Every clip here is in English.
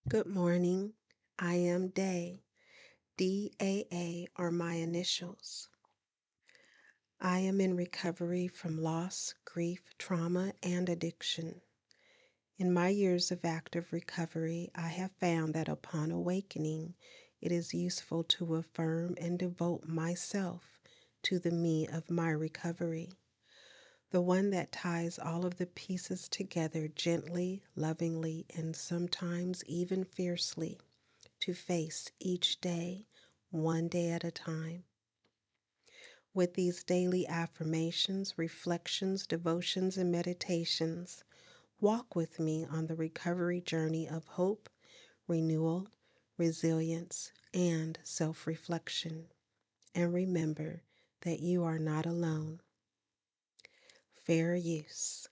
Good morning. I am Day. DAA are my initials. I am in recovery from loss, grief, trauma, and addiction. In my years of active recovery, I have found that upon awakening, it is useful to affirm and devote myself to the me of my recovery, the one that ties all of the pieces together gently, lovingly, and sometimes even fiercely to face each day, one day at a time. With these daily affirmations, reflections, devotions, and meditations, walk with me on the recovery journey of hope, renewal, resilience, and self reflection. And remember that you are not alone. Fair use.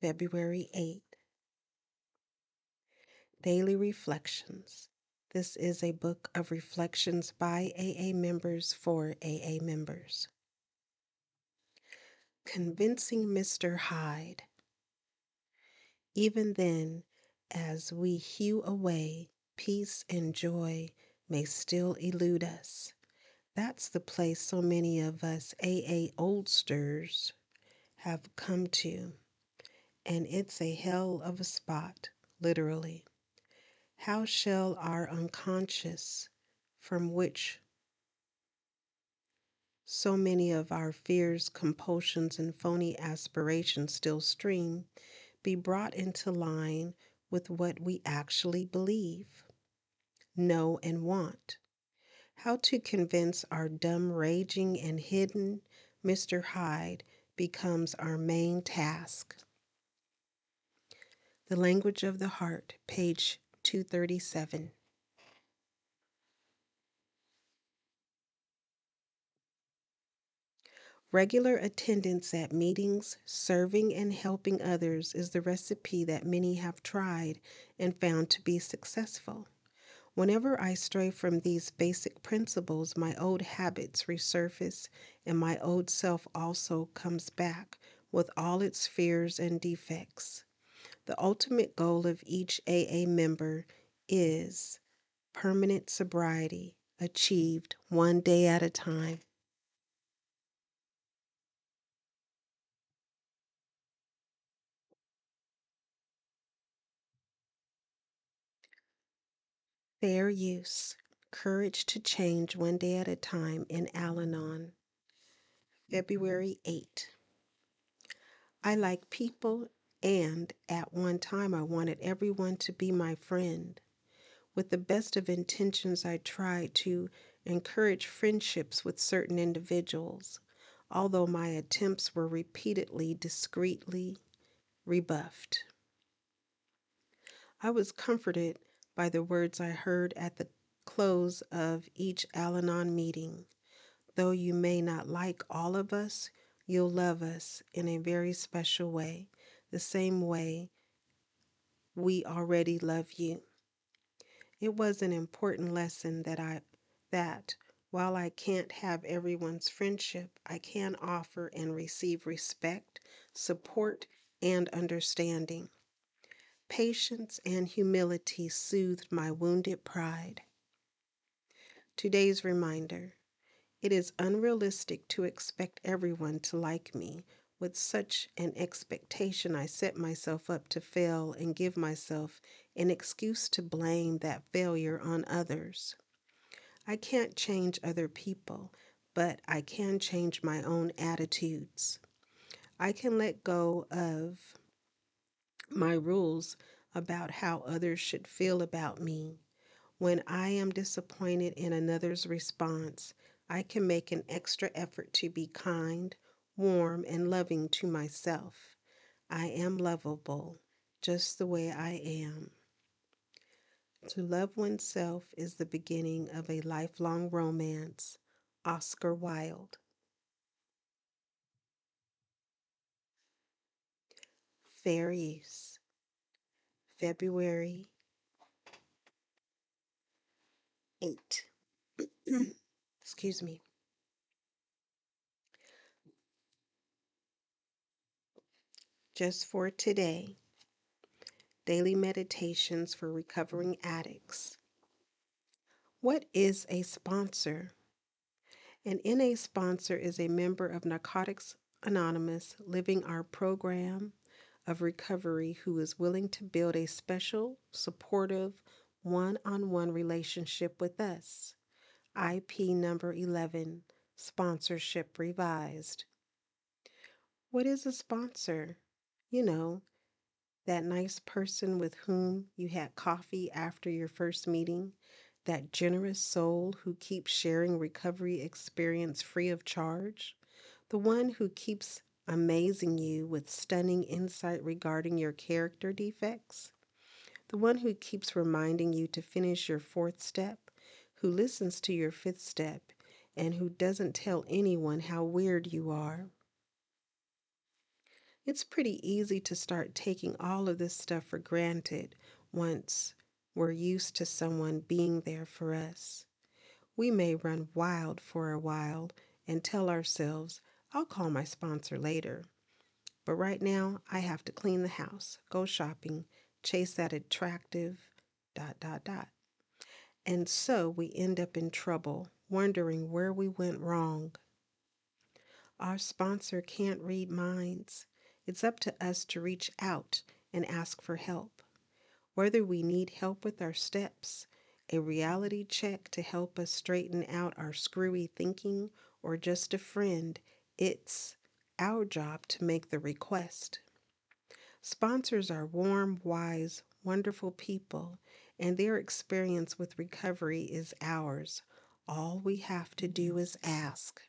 February 8th. Daily Reflections. This is a book of reflections by AA members for AA members. Convincing Mr. Hyde. Even then, as we hew away, peace and joy may still elude us. That's the place so many of us AA oldsters have come to, and it's a hell of a spot, literally. How shall our unconscious, from which so many of our fears, compulsions, and phony aspirations still stream, be brought into line with what we actually believe, know, and want? How to convince our dumb, raging, and hidden Mr. Hyde becomes our main task. The Language of the Heart, page 237. Regular attendance at meetings, serving and helping others is the recipe that many have tried and found to be successful. Whenever I stray from these basic principles, my old habits resurface and my old self also comes back with all its fears and defects. The ultimate goal of each AA member is permanent sobriety, achieved one day at a time. Fair use. Courage to change one day at a time in Al Anon. February 8. I like people, and at one time I wanted everyone to be my friend. With the best of intentions, I tried to encourage friendships with certain individuals, although my attempts were repeatedly, discreetly rebuffed. I was comforted by the words I heard at the close of each Al Anon meeting. Though you may not like all of us, you'll love us in a very special way, the same way we already love you. It was an important lesson that while I can't have everyone's friendship, I can offer and receive respect, support, and understanding. Patience and humility soothed my wounded pride. Today's reminder: it is unrealistic to expect everyone to like me. With such an expectation, I set myself up to fail and give myself an excuse to blame that failure on others. I can't change other people, but I can change my own attitudes. I can let go of my rules about how others should feel about me. When I am disappointed in another's response, I can make an extra effort to be kind, warm, and loving to myself. I am lovable, just the way I am. To love oneself is the beginning of a lifelong romance. Oscar Wilde. Fair use. February 8. Excuse me. Just for today, daily meditations for recovering addicts. What is a sponsor? An NA sponsor is a member of Narcotics Anonymous living our program of recovery who is willing to build a special, supportive, one on one relationship with us. IP number 11, Sponsorship Revised. What is a sponsor? You know, that nice person with whom you had coffee after your first meeting, that generous soul who keeps sharing recovery experience free of charge, the one who keeps amazing you with stunning insight regarding your character defects, the one who keeps reminding you to finish your fourth step, who listens to your fifth step, and who doesn't tell anyone how weird you are. It's pretty easy to start taking all of this stuff for granted once we're used to someone being there for us. We may run wild for a while and tell ourselves, I'll call my sponsor later. But right now, I have to clean the house, go shopping, chase that attractive dot dot dot. And so we end up in trouble, wondering where we went wrong. Our sponsor can't read minds. It's up to us to reach out and ask for help. Whether we need help with our steps, a reality check to help us straighten out our screwy thinking, or just a friend, it's our job to make the request. Sponsors are warm, wise, wonderful people, and their experience with recovery is ours. All we have to do is ask.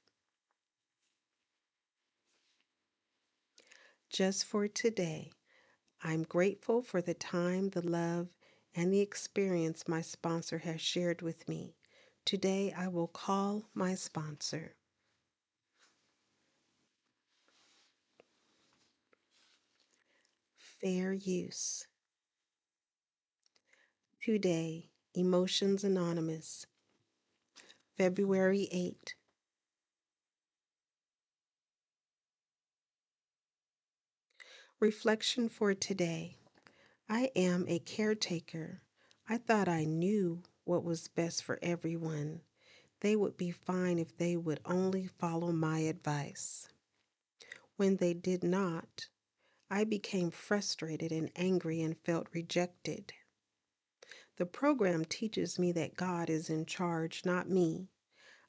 Just for today, I'm grateful for the time, the love, and the experience my sponsor has shared with me. Today, I will call my sponsor. Fair use. Today, Emotions Anonymous, February 8. Reflection for today. I am a caretaker. I thought I knew what was best for everyone. They would be fine if they would only follow my advice. When they did not, I became frustrated and angry and felt rejected. The program teaches me that God is in charge, not me.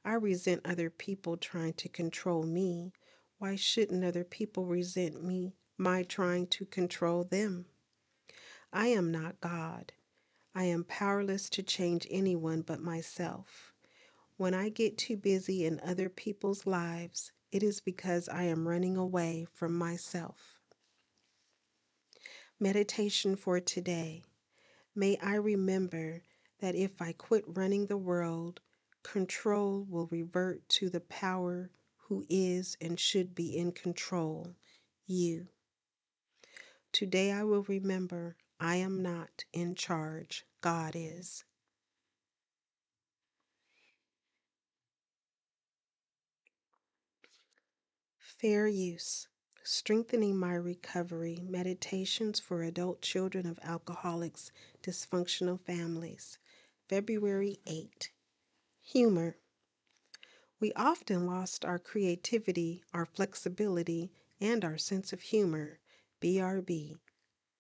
I resent other people trying to control me. Why shouldn't other people resent me, my trying to control them? I am not God. I am powerless to change anyone but myself. When I get too busy in other people's lives, it is because I am running away from myself. Meditation for today. May I remember that if I quit running the world, control will revert to the power who is and should be in control, you. Today I will remember I am not in charge, God is. Fair use. Strengthening my recovery. Meditations for adult children of alcoholics, dysfunctional families. February 8. Humor. We often lost our creativity, our flexibility, and our sense of humor. BRB,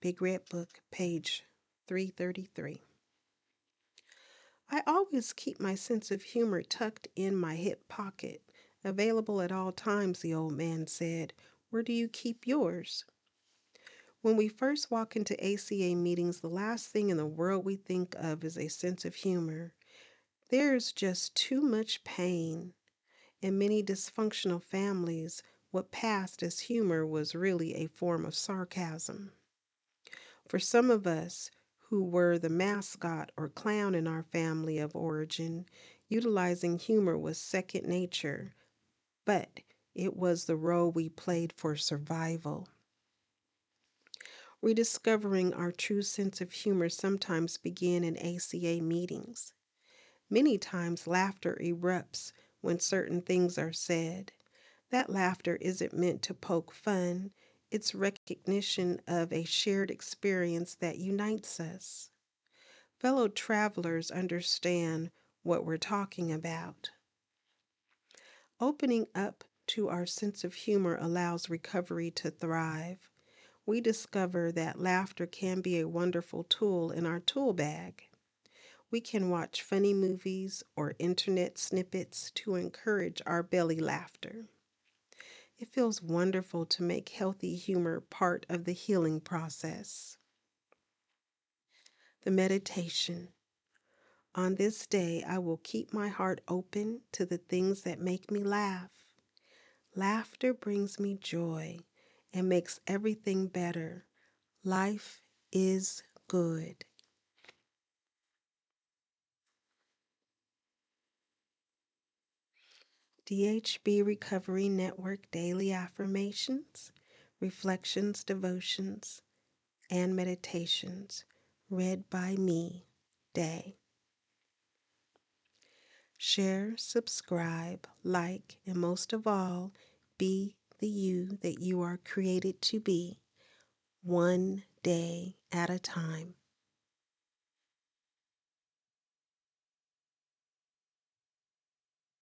Big Red Book, page 333. I always keep my sense of humor tucked in my hip pocket, available at all times, the old man said. Where do you keep yours? When we first walk into ACA meetings, the last thing in the world we think of is a sense of humor. There's just too much pain. In many dysfunctional families, what passed as humor was really a form of sarcasm. For some of us who were the mascot or clown in our family of origin, utilizing humor was second nature, but it was the role we played for survival. Rediscovering our true sense of humor sometimes begin in ACA meetings. Many times laughter erupts when certain things are said. That laughter isn't meant to poke fun. It's recognition of a shared experience that unites us. Fellow travelers understand what we're talking about. Opening up to our sense of humor allows recovery to thrive. We discover that laughter can be a wonderful tool in our tool bag. We can watch funny movies or internet snippets to encourage our belly laughter. It feels wonderful to make healthy humor part of the healing process. The meditation. On this day, I will keep my heart open to the things that make me laugh. Laughter brings me joy and makes everything better. Life is good. DHB Recovery Network Daily Affirmations, Reflections, Devotions, and Meditations, read by me, Day. Share, subscribe, like, and most of all, be the you that you are created to be, one day at a time.